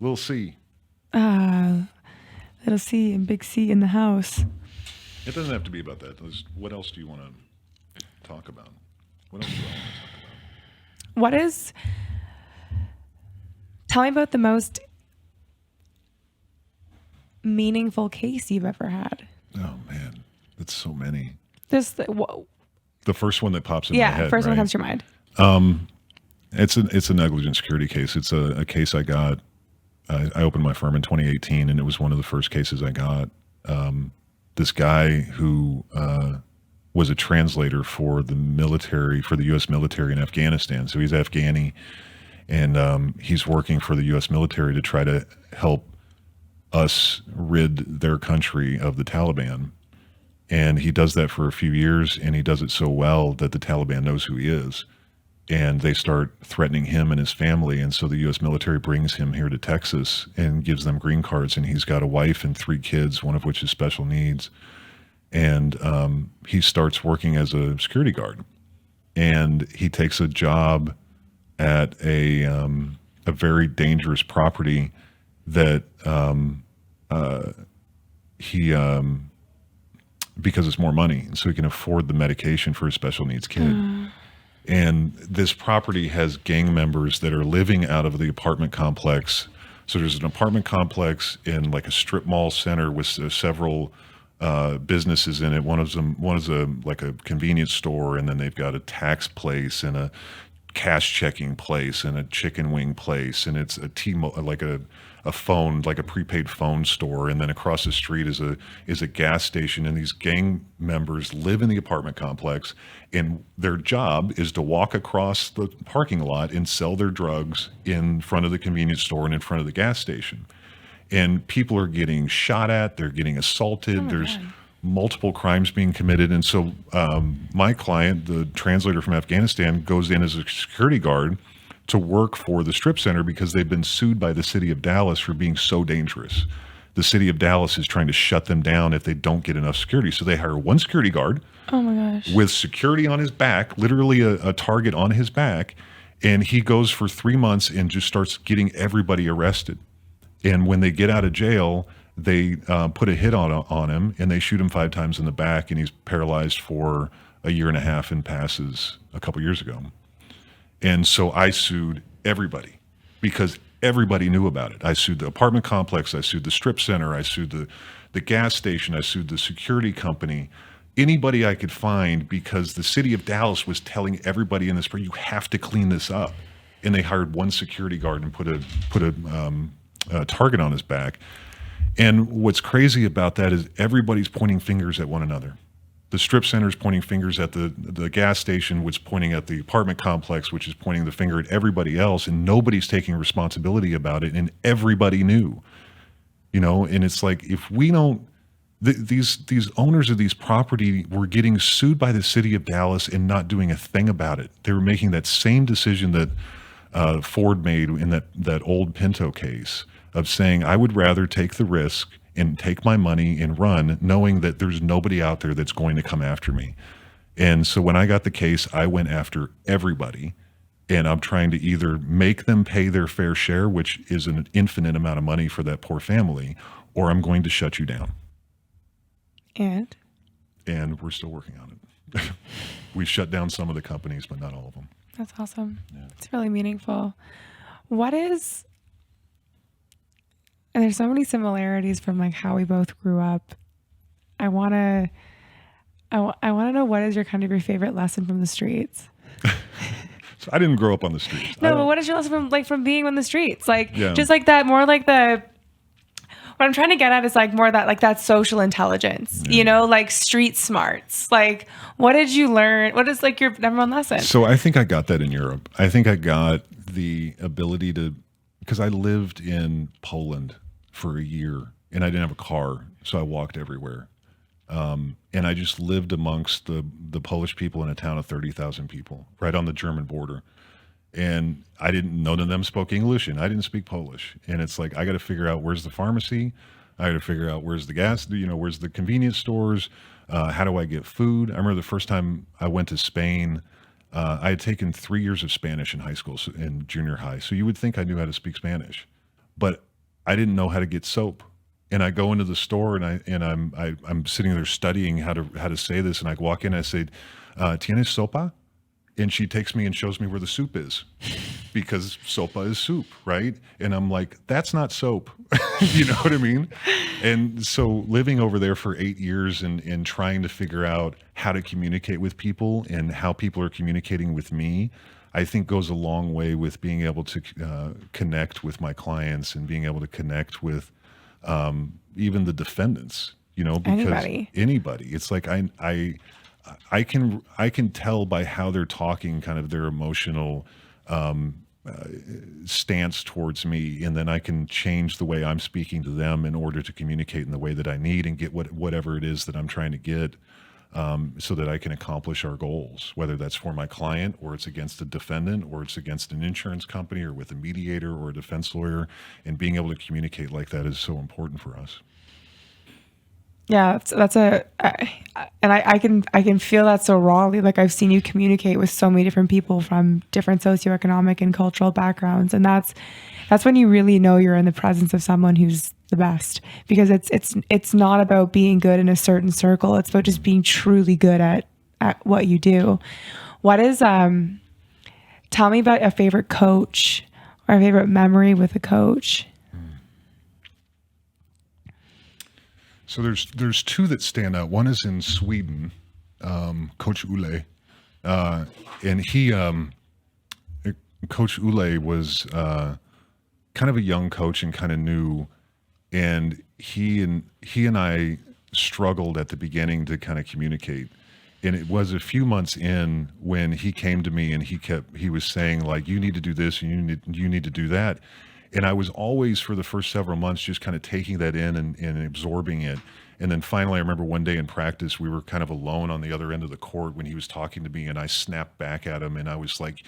Little C. Little C and big C in the house. It doesn't have to be about that. What else do you want to talk about? What else do I want to talk about? What is? Tell me about the most meaningful case you've ever had. Oh man, that's so many. Just the first one that pops in my head. First right? one comes to your mind. It's a negligent security case. It's a case I got. I opened my firm in 2018, and it was one of the first cases I got. This guy who was a translator for the military, for the U.S. military in Afghanistan. So he's Afghani, and he's working for the U.S. military to try to help us rid their country of the Taliban. And he does that for a few years, and he does it so well that the Taliban knows who he is. And they start threatening him and his family. And so the U.S. military brings him here to Texas and gives them green cards. And he's got a wife and 3 kids, one of which is special needs. And he starts working as a security guard. And he takes a job at a very dangerous property that he because it's more money, so he can afford the medication for his special needs kid. And this property has gang members that are living out of the apartment complex. So there's an apartment complex in like a strip mall center with several businesses in it. One is like a convenience store, and then they've got a tax place and a cash checking place and a chicken wing place, and it's like a phone, like a prepaid phone store, and then across the street is a gas station. And these gang members live in the apartment complex, and their job is to walk across the parking lot and sell their drugs in front of the convenience store and in front of the gas station. And people are getting shot at, they're getting assaulted, there's multiple crimes being committed. And so my client, the translator from Afghanistan, goes in as a security guard to work for the strip center because they've been sued by the city of Dallas for being so dangerous. The city of Dallas is trying to shut them down if they don't get enough security. So they hire one security guard with security on his back, literally a target on his back. And he goes for 3 months and just starts getting everybody arrested. And when they get out of jail, they put a hit on him, and they shoot him 5 times in the back, and he's paralyzed for a year and a half and passes a couple years ago. And so I sued everybody because everybody knew about it. I sued the apartment complex, I sued the strip center, I sued the gas station, I sued the security company, anybody I could find, because the city of Dallas was telling everybody in this, you have to clean this up. And they hired one security guard and put a target on his back. And what's crazy about that is everybody's pointing fingers at one another. The strip center is pointing fingers at the gas station, which is pointing at the apartment complex, which is pointing the finger at everybody else, and nobody's taking responsibility about it, and everybody knew. And it's like, if we don't, these owners of these property were getting sued by the city of Dallas and not doing a thing about it. They were making that same decision that Ford made in that old Pinto case of saying, I would rather take the risk and take my money and run, knowing that there's nobody out there that's going to come after me. And so when I got the case, I went after everybody, and I'm trying to either make them pay their fair share, which is an infinite amount of money for that poor family, or I'm going to shut you down. And we're still working on it. We shut down some of the companies, but not all of them. That's awesome. Yeah. It's really meaningful. And there's so many similarities from like how we both grew up. I want to know, what is your your favorite lesson from the streets? So I didn't grow up on the streets. No, but what is your lesson from being on the streets? Yeah. Just like that, more like what I'm trying to get at is like more that social intelligence, like street smarts. Like, what did you learn? What is like your number one lesson? So I think I got that in Europe. I think I got the ability because I lived in Poland for a year and I didn't have a car, so I walked everywhere. And I just lived amongst the Polish people in a town of 30,000 people right on the German border. And none of them spoke English, and I didn't speak Polish. And it's like, I got to figure out where's the pharmacy. I got to figure out where's the gas, where's the convenience stores. How do I get food? I remember the first time I went to Spain, I had taken 3 years of Spanish in high school, in junior high. So you would think I knew how to speak Spanish, but I didn't know how to get soap. And I go into the store I'm sitting there studying how to say this. And I walk in and I say, ¿Tienes sopa? And she takes me and shows me where the soup is, because sopa is soup, right? And I'm like, that's not soap. You know what I mean? And so living over there for 8 years and trying to figure out how to communicate with people and how people are communicating with me, I think goes a long way with being able to connect with my clients and being able to connect with even the defendants, you know, because anybody. It's like I can tell by how they're talking, kind of their emotional stance towards me, and then I can change the way I'm speaking to them in order to communicate in the way that I need and get whatever it is that I'm trying to get, so that I can accomplish our goals, whether that's for my client or it's against a defendant or it's against an insurance company or with a mediator or a defense lawyer. And being able to communicate like that is so important for us. Yeah, I can feel that so rawly. Like, I've seen you communicate with so many different people from different socioeconomic and cultural backgrounds, and that's when you really know you're in the presence of someone who's the best, because it's not about being good in a certain circle. It's about just being truly good at what you do. What is tell me about a favorite coach or a favorite memory with a coach. So there's two that stand out. One is in Sweden, Coach Ule, and he, Coach Ule was kind of a young coach and kind of new, and he and I struggled at the beginning to kind of communicate. And it was a few months in when he came to me and he was saying, like, you need to do this and you need to do that. And I was always, for the first several months, just kind of taking that in and absorbing it. And then finally, I remember one day in practice, we were kind of alone on the other end of the court when he was talking to me, and I snapped back at him, and I was like,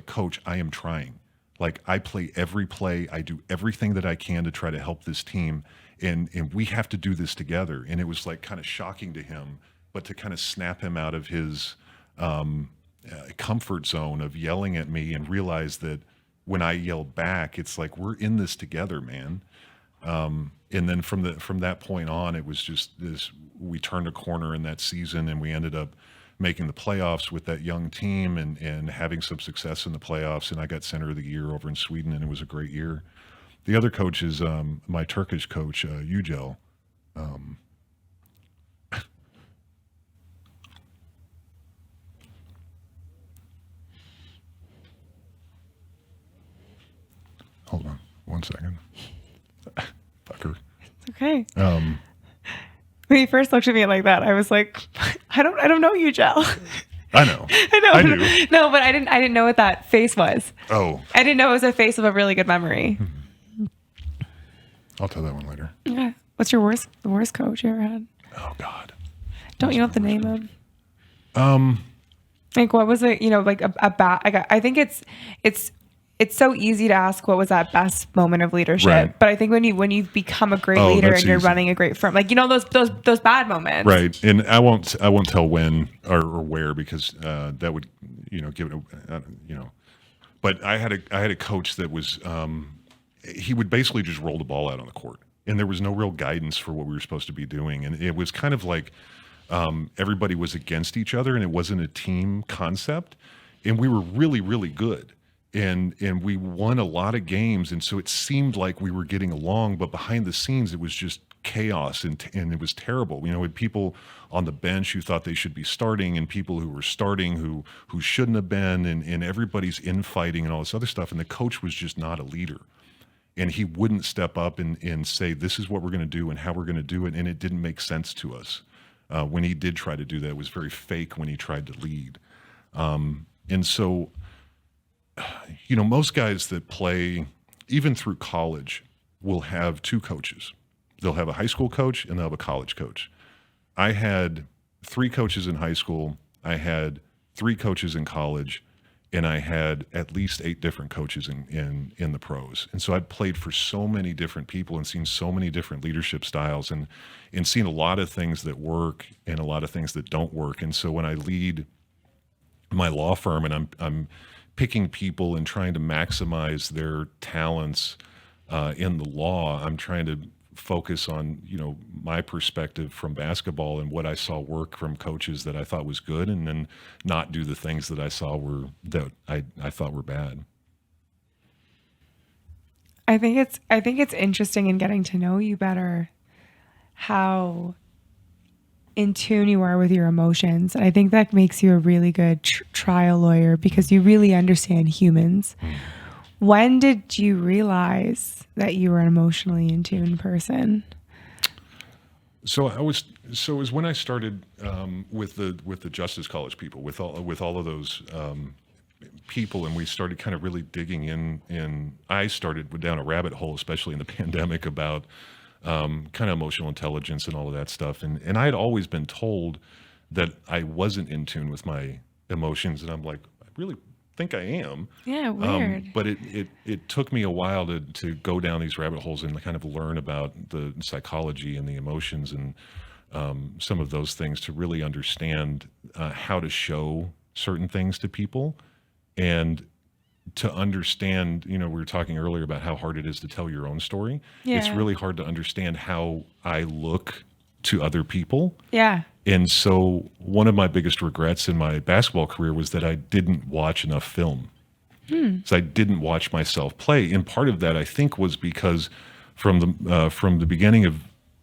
Coach, I am trying. Like, I play every play. I do everything that I can to try to help this team. And we have to do this together. And it was like kind of shocking to him, but to kind of snap him out of his comfort zone of yelling at me and realize that when I yelled back, it's like, we're in this together, man. And then from that point on, it was just this, we turned a corner in that season, and we ended up making the playoffs with that young team and having some success in the playoffs. And I got center of the year over in Sweden, and it was a great year. The other coach is my Turkish coach, Yücel. Hold on 1 second. Fucker. It's okay. When he first looked at me like that, I was like, I don't know you, Jel. I know. I do. No, but I didn't know what that face was. Oh. I didn't know it was a face of a really good memory. I'll tell that one later. Okay. What's the worst coach you ever had? Oh God. Don't you know what the name of? Like, what was it? You know, like a bad. I think it's so easy to ask what was that best moment of leadership, right. But I think when you become a great leader and you're running a great firm, like, you know, those bad moments, right? And I won't tell when or where, because that would, you know, give it you know. But I had a coach that was he would basically just roll the ball out on the court, and there was no real guidance for what we were supposed to be doing, and it was kind of like everybody was against each other, and it wasn't a team concept, and we were really, really good. And we won a lot of games, and so it seemed like we were getting along, but behind the scenes it was just chaos and it was terrible. You know, we had people on the bench who thought they should be starting, and people who were starting who shouldn't have been, and everybody's infighting and all this other stuff. And the coach was just not a leader, and he wouldn't step up and say, this is what we're going to do and how we're going to do it. And it didn't make sense to us. When he did try to do that, it was very fake when he tried to lead. And so, you know, most guys that play, even through college, will have two coaches. They'll have a high school coach and they'll have a college coach. I had 3 coaches in high school. I had 3 coaches in college, and I had at least 8 different coaches in the pros. And so I'd played for so many different people and seen so many different leadership styles and seen a lot of things that work and a lot of things that don't work. And so when I lead my law firm and I'm picking people and trying to maximize their talents in the law, I'm trying to focus on, my perspective from basketball and what I saw work from coaches that I thought was good, and then not do the things that I saw that I thought were bad. I think it's interesting in getting to know you better how in tune you are with your emotions. And I think that makes you a really good trial lawyer because you really understand humans. When did you realize that you were an emotionally in tune person? So it was when I started with the Justice College people, with all of those people, and we started kind of really digging in. I started down a rabbit hole, especially in the pandemic, about kind of emotional intelligence and all of that stuff. And I had always been told that I wasn't in tune with my emotions, and I'm like, I really think I am. Yeah, weird. But it took me a while to go down these rabbit holes and kind of learn about the psychology and the emotions and some of those things to really understand how to show certain things to people, and to understand, we were talking earlier about how hard it is to tell your own story. Yeah. It's really hard to understand how I look to other people. Yeah. And so one of my biggest regrets in my basketball career was that I didn't watch enough film. So I didn't watch myself play. And part of that, I think, was because from the beginning of,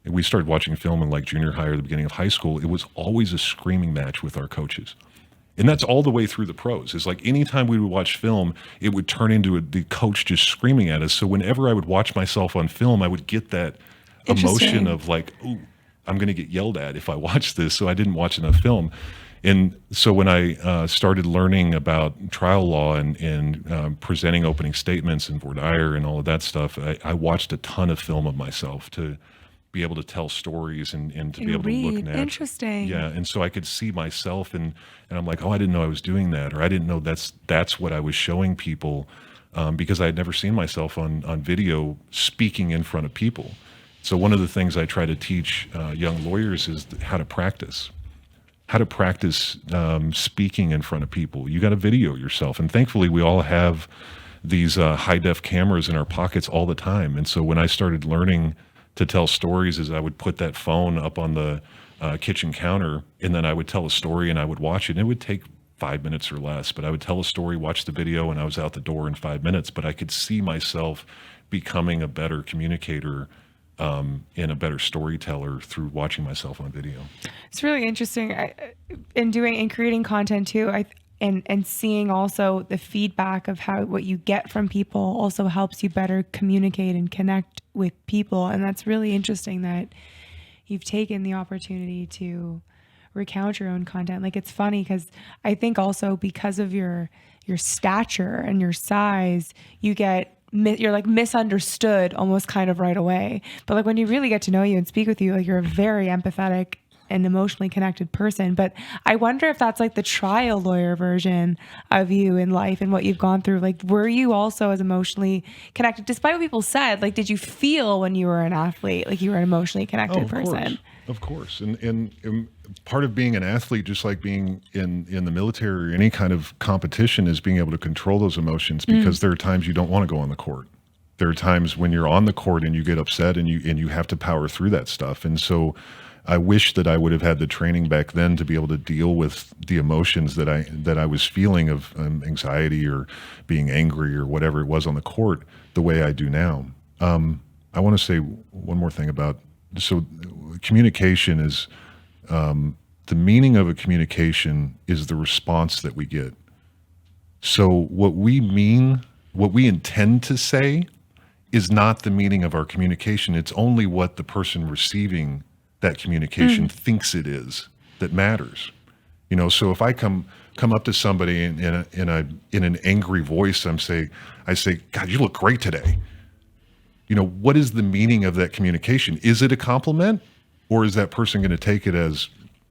we started watching film in like junior high or the beginning of high school, it was always a screaming match with our coaches. And that's all the way through the pros. It's like anytime we would watch film, it would turn into the coach just screaming at us. So whenever I would watch myself on film, I would get that emotion of like, ooh, I'm going to get yelled at if I watch this. So I didn't watch enough film. And so when I started learning about trial law and presenting opening statements and voir dire and all of that stuff, I watched a ton of film of myself to be able to tell stories and to be able to look natural. Interesting. Yeah, and so I could see myself, and I'm like, oh, I didn't know I was doing that, or I didn't know that's what I was showing people, because I had never seen myself on video speaking in front of people. So one of the things I try to teach young lawyers is how to practice speaking in front of people. You got to video yourself, and thankfully we all have these high def cameras in our pockets all the time. And so when I started learning to tell stories, is I would put that phone up on the kitchen counter, and then I would tell a story and I would watch it. And it would take 5 minutes or less, but I would tell a story, watch the video, and I was out the door in 5 minutes. But I could see myself becoming a better communicator and a better storyteller through watching myself on video. It's really interesting in creating content too. And seeing also the feedback of what you get from people also helps you better communicate and connect with people. And that's really interesting that you've taken the opportunity to recount your own content. Like, it's funny because I think also because of your stature and your size, you're like misunderstood almost kind of right away. But like when you really get to know you and speak with you, like you're a very empathetic and emotionally connected person. But I wonder if that's like the trial lawyer version of you in life and what you've gone through. Like, were you also as emotionally connected, despite what people said? Like, did you feel when you were an athlete like you were an emotionally connected person? Of course. And part of being an athlete, just like being in the military or any kind of competition, is being able to control those emotions, because there are times you don't want to go on the court. There are times when you're on the court and you get upset and you have to power through that stuff. And so I wish that I would have had the training back then to be able to deal with the emotions that I was feeling of anxiety or being angry or whatever it was on the court the way I do now. I want to say one more thing about, so communication is, the meaning of a communication is the response that we get. So what we intend to say is not the meaning of our communication. It's only what the person receiving that communication thinks it is that matters. So if I come up to somebody in an angry voice, I say, God, you look great today. What is the meaning of that communication? Is it a compliment, or is that person going to take it as,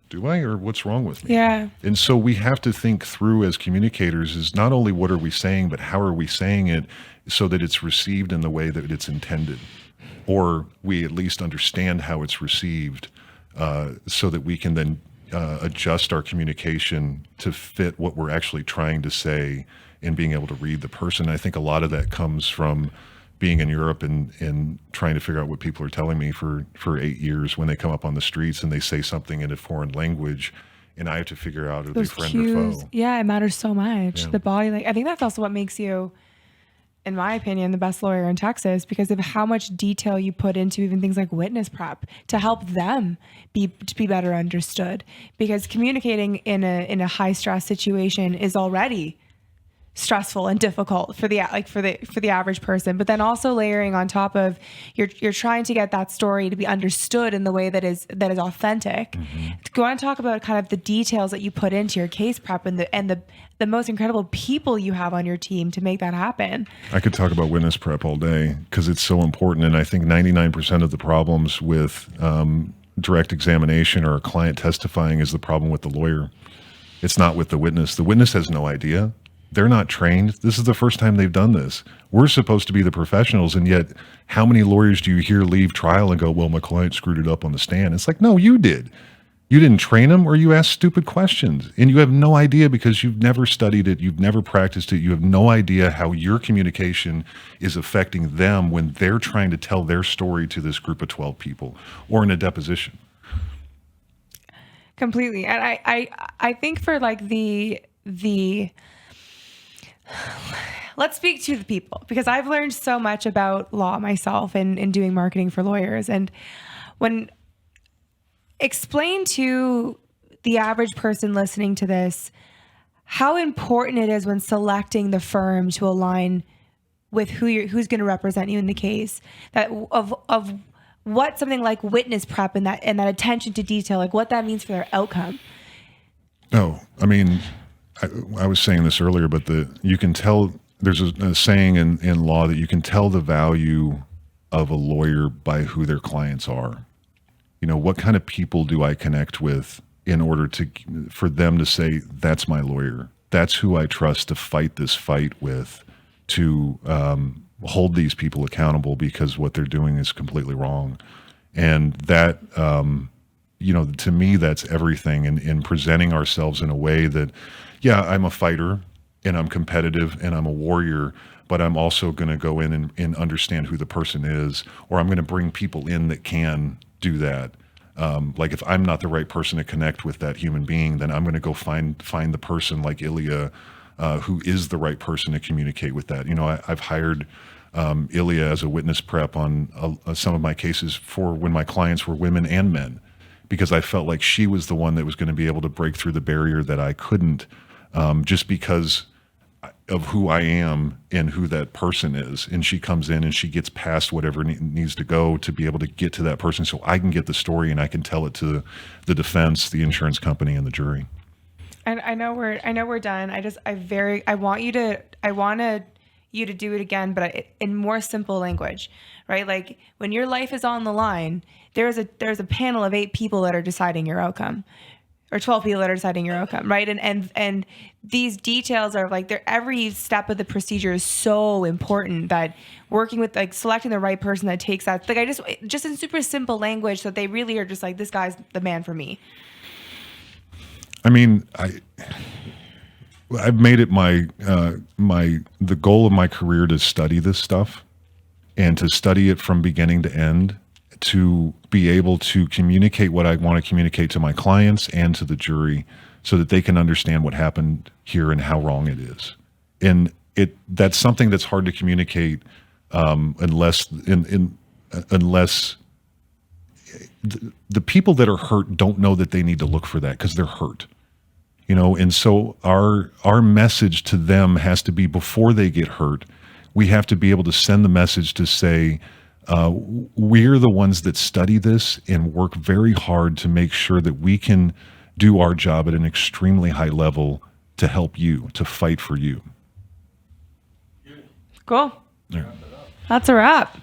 do I, or what's wrong with me? Yeah. And so we have to think through as communicators is not only what are we saying, but how are we saying it so that it's received in the way that it's intended, or we at least understand how it's received, so that we can then adjust our communication to fit what we're actually trying to say and being able to read the person. I think a lot of that comes from being in Europe and trying to figure out what people are telling me for 8 years when they come up on the streets and they say something in a foreign language, and I have to figure out if they're friend or foe. Yeah, it matters so much. Yeah. The body, like, I think that's also what makes you, in my opinion, the best lawyer in Texas, because of how much detail you put into even things like witness prep to help them be better understood. Because communicating in a high stress situation is already stressful and difficult for the average person, but then also layering on top of you're trying to get that story to be understood in the way that is authentic. Mm-hmm. Go on and talk about kind of the details that you put into your case prep and the most incredible people you have on your team to make that happen. I could talk about witness prep all day because it's so important, and I think 99% of the problems with direct examination or a client testifying is the problem with the lawyer. It's not with the witness. The witness has no idea. They're not trained. This is the first time they've done this. We're supposed to be the professionals, and yet how many lawyers do you hear leave trial and go, well, my client screwed it up on the stand? It's like, no, you did. You didn't train them, or you asked stupid questions, and you have no idea because you've never studied it. You've never practiced it. You have no idea how your communication is affecting them when they're trying to tell their story to this group of 12 people or in a deposition. Completely. And I think for like the let's speak to the people, because I've learned so much about law myself in doing marketing for lawyers. And explain to the average person listening to this how important it is when selecting the firm to align with who's going to represent you in the case, that of what something like witness prep and that attention to detail, like what that means for their outcome. Oh, I mean, I was saying this earlier, but you can tell, there's a saying in law that you can tell the value of a lawyer by who their clients are. You know, what kind of people do I connect with in order for them to say, that's my lawyer. That's who I trust to fight this fight with, to hold these people accountable because what they're doing is completely wrong. And that, to me, that's everything in presenting ourselves in a way that, yeah, I'm a fighter and I'm competitive and I'm a warrior, but I'm also going to go in and understand who the person is, or I'm going to bring people in that can do that. Like if I'm not the right person to connect with that human being, then I'm going to go find the person like Ilya, who is the right person to communicate with that. You know, I've hired Ilya as a witness prep on some of my cases for when my clients were women and men, because I felt like she was the one that was going to be able to break through the barrier that I couldn't, just because of who I am and who that person is. And she comes in and she gets past whatever needs to go to be able to get to that person, so I can get the story and I can tell it to the defense, the insurance company, and the jury. And I know we're done. I want you to do it again, but in more simple language, right? Like when your life is on the line, there's a panel of 8 people that are deciding your outcome, or 12 people that are deciding your outcome, right? And these details are like, every step of the procedure is so important, that working with, like, selecting the right person that takes that, like, just in super simple language, so that they really are just like, this guy's the man for me. I mean, I've made it the goal of my career to study this stuff and to study it from beginning to end, to be able to communicate what I want to communicate to my clients and to the jury, so that they can understand what happened here and how wrong it is. And that's something that's hard to communicate unless the people that are hurt don't know that they need to look for that, because they're hurt. You know, and so our message to them has to be, before they get hurt, we have to be able to send the message to say, we're the ones that study this and work very hard to make sure that we can do our job at an extremely high level to help you, to fight for you. Cool. Yeah. That's a wrap.